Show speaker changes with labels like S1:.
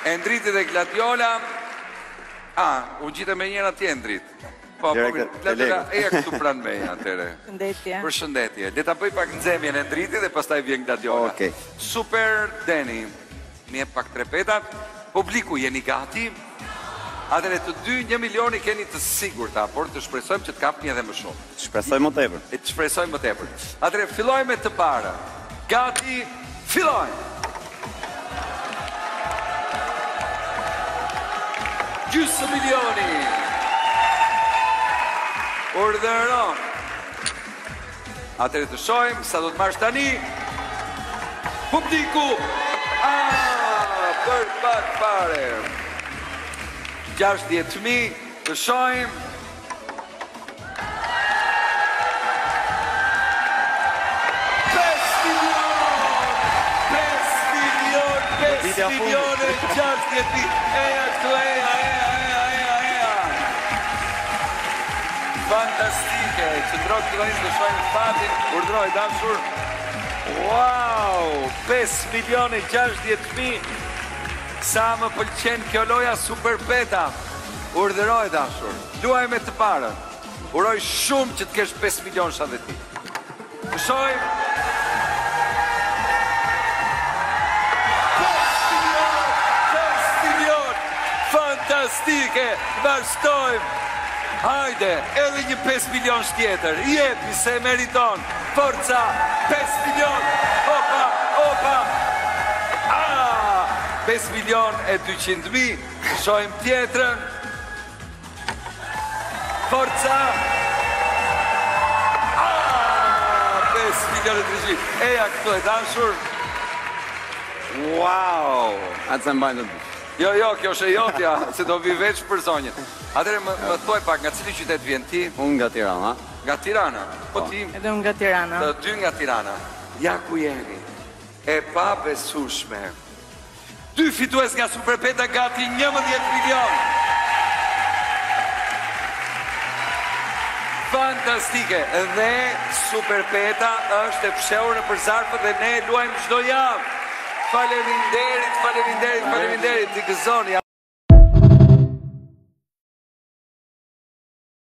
S1: Endriti dhe Gladiola. U gjitë me njëra ti Endrit. Po, Gladiola, eja këtu pranë meja, atere.
S2: Shëndetje.
S1: Për shëndetje. Le ta bëj pak nxemjen Endriti dhe pastaj vjen Gladiola. Super Deni. Mi e pak trepetat. Publiku, jeni gati? Atere të dy 1 milion i keni të sigurta, por të shpresojmë që të kapni edhe më shumë.
S3: Shpresojmë më tepër.
S1: Të shpresojmë më tepër. Atere fillojmë me të para. Gati, fillojmë! Gjysë milioni. Urdhëron. Atëre të shojmë sa do të marrësh tani. Publiku. Për pak fare. 60.000 të shojmë. Milione 60.000. Eja këtu, eja. Fantastike. Qëndroj këtonisë të shojnë fatin. Urdroj, dashur. Wow, 5.060.000. Sa më pëlqen kjo loja super peta. Urdhëroj, dashur. Luaj me të parën. Uroj shumë që të kesh 5 milion shatë dhe ti. Të shojmë. Fantastike, vazhdojmë. Hajde, edhe një 5 milion tjetër. Jepi se meriton. Forca, 5 milion. Opa. 5 milion e 200.000. Shojmë tjetrën. Forca. 5 milion e 300.000. Eja këto e dashur. Wow.
S3: Atë se mbajnë të bishë.
S1: Jo, kjo është e jotja, se do vi veç për zonjën. Atere më thuaj pak, nga cili qytet vjen ti?
S3: Unë nga Tirana.
S1: Nga Tirana? Po ti?
S2: Edhe unë nga Tirana.
S1: Të dy nga Tirana. Ja ku jeni. E pa besueshme. 2 fitues nga Superpeta gati 11 milion. Fantastike. Dhe Superpeta është e fshehur në përzarfë dhe ne luajmë çdo javë. Faleminderit, ti gëzoni,